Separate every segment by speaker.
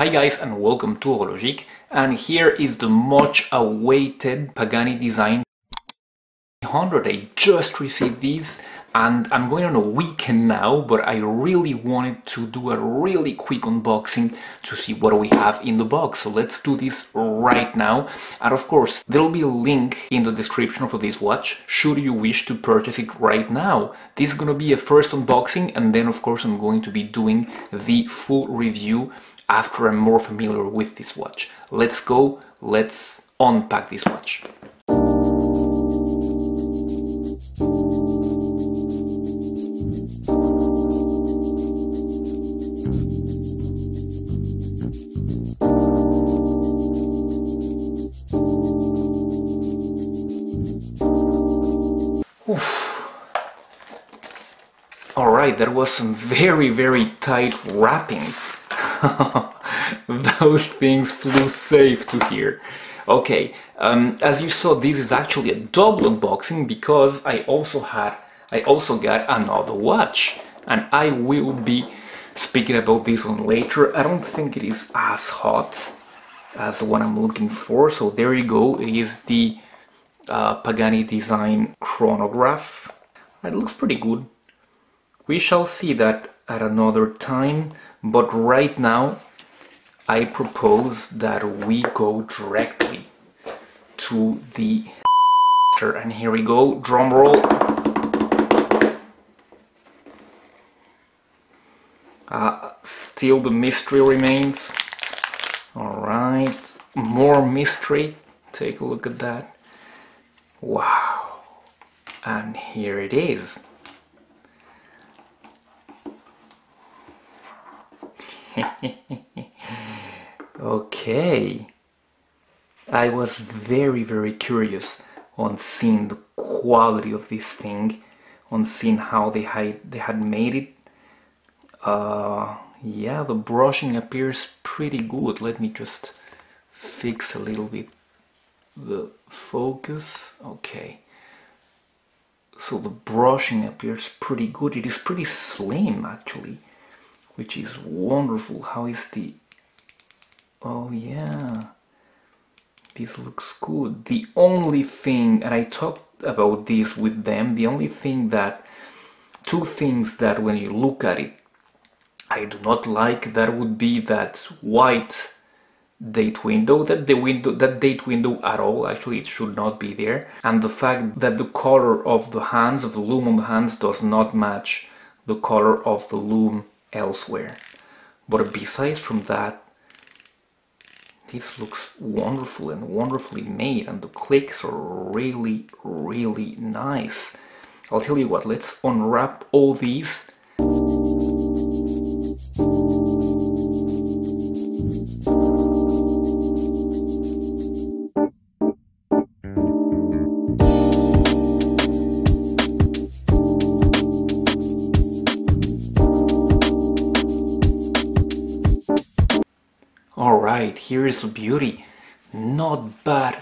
Speaker 1: Hi guys and welcome to Horologique, and here is the much awaited Pagani Design 100. I just received these and I'm going on a weekend now, but I really wanted to do a really quick unboxing to see what we have in the box. So let's do this right now, and of course there will be a link in the description for this watch should you wish to purchase it right now. This is going to be a first unboxing, and then of course I'm going to be doing the full review after I'm more familiar with this watch. Let's go, let's unpack this watch. Alright, that was some very tight wrapping. Those things flew safe to here. Okay, as you saw, this is actually a double unboxing because I also got another watch, and I will be speaking about this one later. I don't think it is as hot as the one I'm looking for, so there you go. It is the Pagani Design chronograph. It looks pretty good. We shall see that at another time, but right now I propose that we go directly to the and here we go, drum roll. Still the mystery remains. Alright, more mystery. Take a look at that. Wow, and here it is. Okay, I was very curious on seeing the quality of this thing, on seeing how they had made it. Yeah, the brushing appears pretty good. Let me just fix a little bit the focus. Okay, so the brushing appears pretty good. It is pretty slim actually, which is wonderful. How is the... Oh yeah, this looks good. The only thing, and I talked about this with them, the only thing that, two things that when you look at it I do not like, that would be that white date window, that date window at all, actually it should not be there, and the fact that the color of the hands, of the loom on the hands, does not match the color of the loom elsewhere. But besides from that, this looks wonderful and wonderfully made, and the clicks are really nice. I'll tell you what, let's unwrap all these. Alright, here is the beauty. Not bad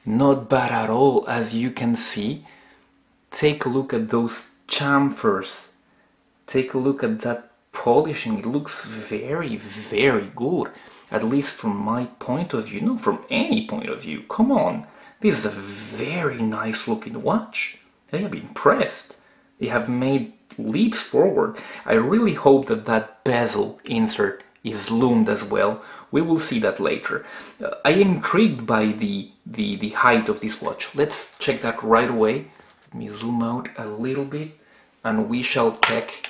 Speaker 1: at all, as you can see. Take a look at those chamfers. Take a look at that polishing. It looks very good, at least from my point of view, not from any point of view. Come on, this is a very nice looking watch. I am impressed. They have made leaps forward. I really hope that that bezel insert is loomed as well. We will see that later. I am intrigued by the height of this watch. Let's check that right away. Let me zoom out a little bit, and we shall check.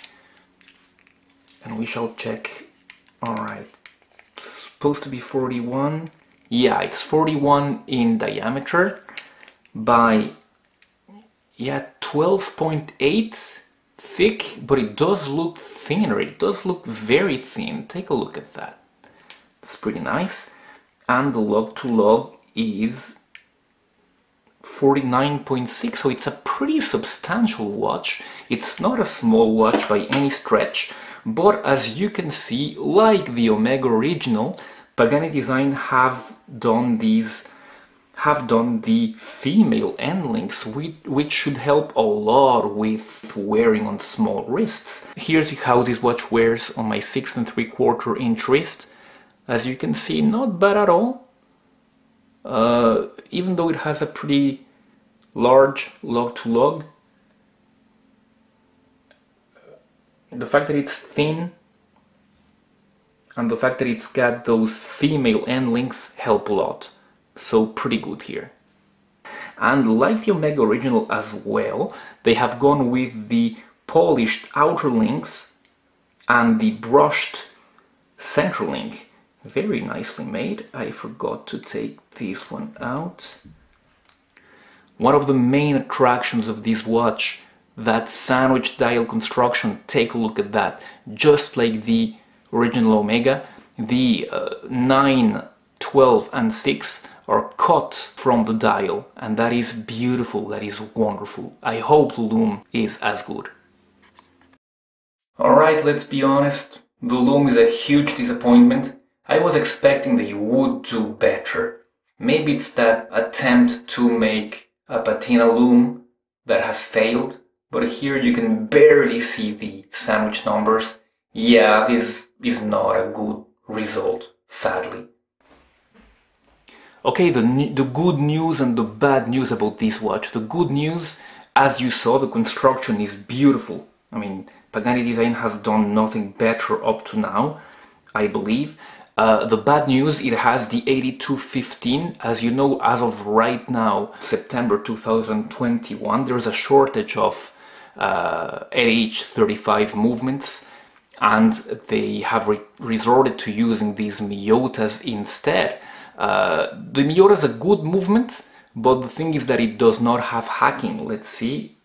Speaker 1: Alright, it's supposed to be 41. Yeah, it's 41 in diameter by 12.8 thick, but it does look thinner. It does look very thin. Take a look at that. It's pretty nice. And the lug to lug is 49.6, so it's a pretty substantial watch. It's not a small watch by any stretch, but as you can see, like the Omega original, Pagani Design have done the female end links, which should help a lot with wearing on small wrists. Here's how this watch wears on my 6 3/4 inch wrist. As you can see, not bad at all. Even though it has a pretty large lug to lug, the fact that it's thin and the fact that it's got those female end links help a lot. So pretty good here. And like the Omega original as well, they have gone with the polished outer links and the brushed center link. Very nicely made. I forgot to take this one out. One of the main attractions of this watch, that sandwich dial construction. Take a look at that. Just like the original Omega, the 9, 12 and 6 are cut from the dial, and that is beautiful, that is wonderful. I hope the loom is as good. Alright, let's be honest, the loom is a huge disappointment. I was expecting that you would do better. Maybe it's that attempt to make a patina loom that has failed, but here you can barely see the sandwich numbers. Yeah, this is not a good result, sadly. Okay, the good news and the bad news about this watch. The good news, as you saw, the construction is beautiful. I mean, Pagani Design has done nothing better up to now, I believe. The bad news, it has the 8215. As you know, as of right now, September 2021, there's a shortage of AH35 movements, and they have resorted to using these Miyotas instead. The Miyota is a good movement, but the thing is that it does not have hacking. Let's see,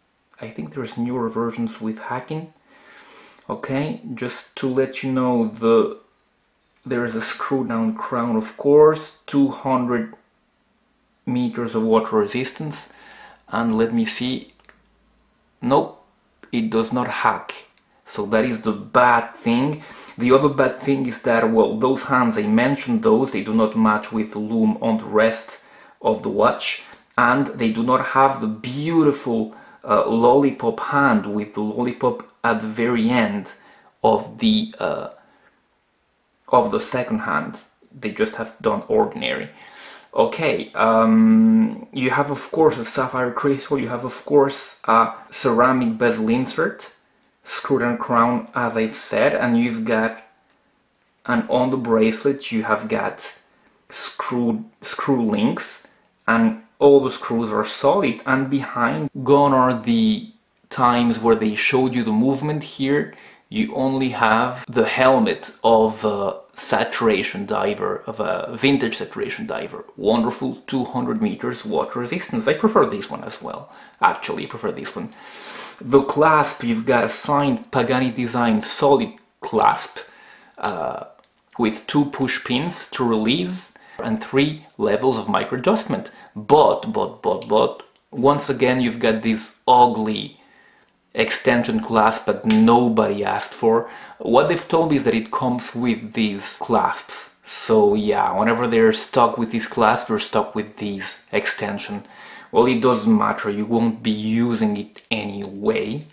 Speaker 1: I think there's newer versions with hacking. Okay, just to let you know, there is a screw down crown, of course, 200 meters of water resistance, and let me see, nope, it does not hack. So that is the bad thing. The other bad thing is that, well, those hands, I mentioned those, they do not match with the loom on the rest of the watch, and they do not have the beautiful lollipop hand with the lollipop at the very end of the second hand. They just have done ordinary. Okay, you have of course a sapphire crystal, you have of course a ceramic bezel insert, screw down crown as I've said, and you've got, and on the bracelet you have got screw links, and all the screws are solid, and behind gone are the times where they showed you the movement. Here you only have the helmet of a saturation diver, of a vintage saturation diver. Wonderful, 200 meters water resistance. I prefer this one as well. Actually, I prefer this one. The clasp, you've got a signed Pagani Design solid clasp with 2 push pins to release and 3 levels of micro adjustment. But, once again, you've got this ugly extension clasp that nobody asked for. What they've told me is that it comes with these clasps. So yeah, whenever they're stuck with these clasps, they're stuck with these extension. Well, it doesn't matter, you won't be using it anyway.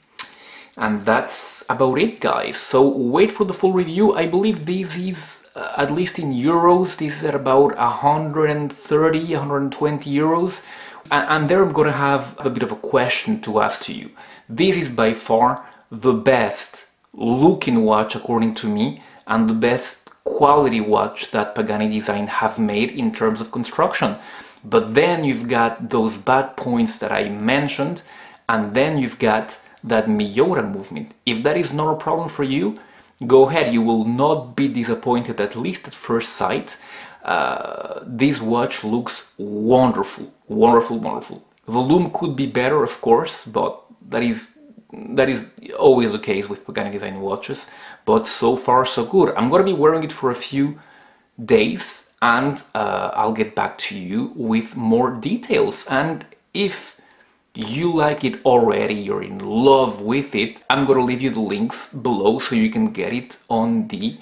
Speaker 1: And that's about it, guys. So wait for the full review. I believe this is, at least in euros, this is at about 130, 120 euros. And there I'm gonna have a bit of a question to ask to you. This is by far the best looking watch, according to me, and the best quality watch that Pagani Design have made in terms of construction. But then you've got those bad points that I mentioned, and then you've got that Miyota movement. If that is not a problem for you, go ahead, you will not be disappointed, at least at first sight. This watch looks wonderful, wonderful, wonderful. The loom could be better, of course, but that is always the case with Pagani Design watches. But so far, so good. I'm gonna be wearing it for a few days, and I'll get back to you with more details. And if you like it already, you're in love with it, I'm gonna leave you the links below so you can get it on the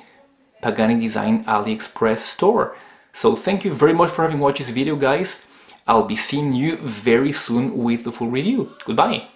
Speaker 1: Pagani Design AliExpress store. So thank you very much for having watched this video, guys. I'll be seeing you very soon with the full review. Goodbye.